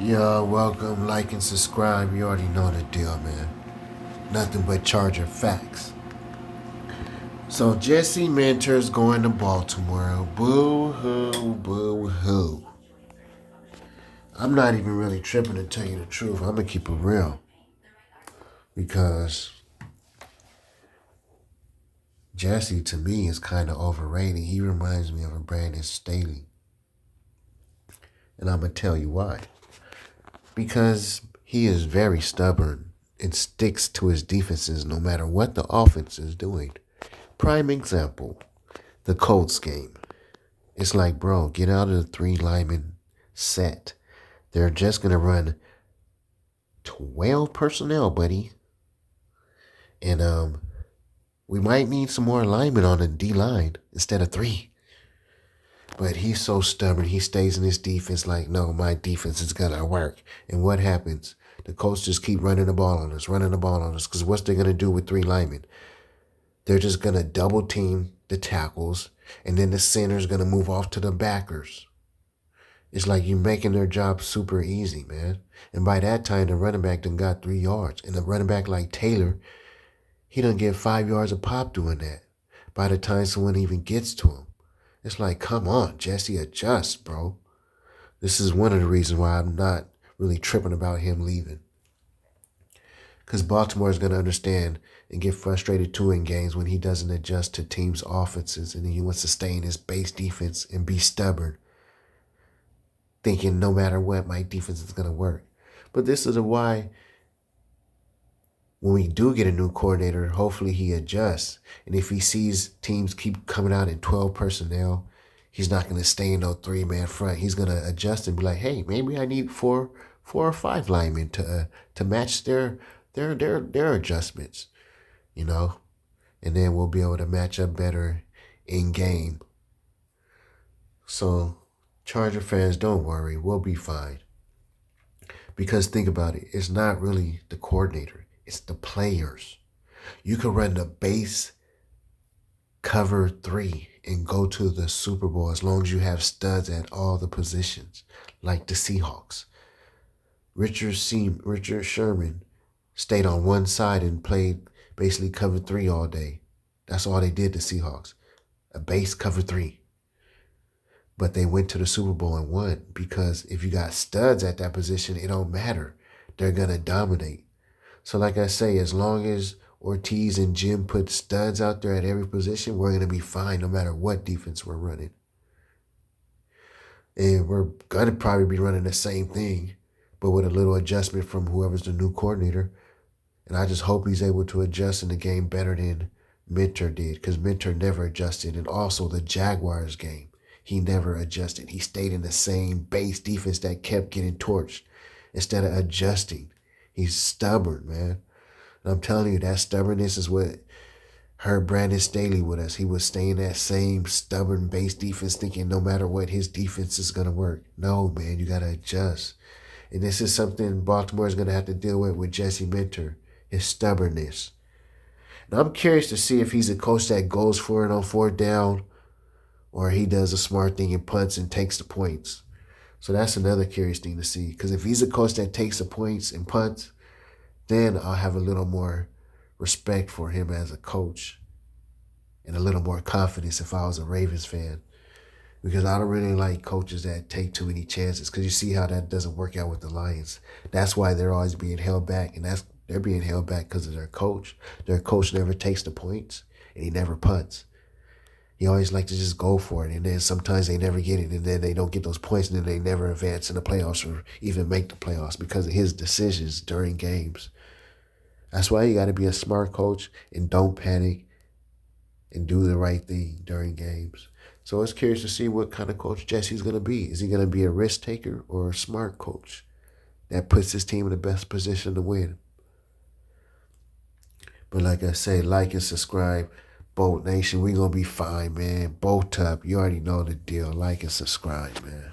Yo, welcome, like and subscribe. You already know the deal, man. Nothing but Charger facts. So Jesse Minter's going to Baltimore. Boo hoo, boo hoo. I'm not even really tripping to tell you the truth. I'm gonna keep it real because Jesse to me is kind of overrated. He reminds me of a Brandon Staley, and I'm gonna tell you why. Because he is very stubborn and sticks to his defenses no matter what the offense is doing. Prime example, the Colts game. It's like, bro, get out of the three lineman set. They're just going to run 12 personnel, buddy. And we might need some more linemen on the D line instead of three. But he's so stubborn. He stays in his defense like, no, my defense is going to work. And what happens? The Colts just keep running the ball on us. Because what's they going to do with three linemen? They're just going to double team the tackles, and then the center's going to move off to the backers. It's like you're making their job super easy, man. And by that time, the running back done got 3 yards. And the running back like Taylor, he done get 5 yards a pop doing that by the time someone even gets to him. It's like, come on, Jesse, adjust, bro. This is one of the reasons why I'm not really tripping about him leaving. Because Baltimore is going to understand and get frustrated too in games when he doesn't adjust to teams' offenses and he wants to stay in his base defense and be stubborn, thinking no matter what, my defense is going to work. But this is why when we do get a new coordinator, hopefully he adjusts. And if he sees teams keep coming out in 12 personnel, he's not going to stay in no three-man front. He's going to adjust and be like, hey, maybe I need four or five linemen to match their adjustments, you know, and then we'll be able to match up better in game. So, Charger fans, don't worry, we'll be fine. Because think about it, it's not really the coordinator, it's the players. You can run the base cover 3 and go to the Super Bowl as long as you have studs at all the positions, like the Seahawks. Richard Sherman stayed on one side and played basically cover 3 all day. That's all they did, the Seahawks. A base cover 3. But they went to the Super Bowl and won because if you got studs at that position, it don't matter. They're going to dominate. So like I say, as long as Ortiz and Jim put studs out there at every position, we're going to be fine no matter what defense we're running. And we're going to probably be running the same thing, but with a little adjustment from whoever's the new coordinator. And I just hope he's able to adjust in the game better than Minter did, because Minter never adjusted. And also the Jaguars game, he never adjusted. He stayed in the same base defense that kept getting torched instead of adjusting. He's stubborn, man. And I'm telling you, that stubbornness is what hurt Brandon Staley with us. He was staying that same stubborn base defense thinking no matter what, his defense is going to work. No, man, you got to adjust. And this is something Baltimore is going to have to deal with Jesse Minter, his stubbornness. And I'm curious to see if he's a coach that goes for it on 4th down or he does a smart thing and punts and takes the points. So that's another curious thing to see. Because if he's a coach that takes the points and punts, then I'll have a little more respect for him as a coach and a little more confidence if I was a Ravens fan. Because I don't really like coaches that take too many chances. Because you see how that doesn't work out with the Lions. That's why they're always being held back. And they're being held back because of their coach. Their coach never takes the points. And he never punts. He always like to just go for it. And then sometimes they never get it. And then they don't get those points. And then they never advance in the playoffs or even make the playoffs because of his decisions during games. That's why you got to be a smart coach and don't panic and do the right thing during games. So it's curious to see what kind of coach Jesse's going to be. Is he going to be a risk taker or a smart coach that puts his team in the best position to win? But like I say, like and subscribe. Bolt Nation, we going to be fine, man. Bolt up. You already know the deal. Like and subscribe, man.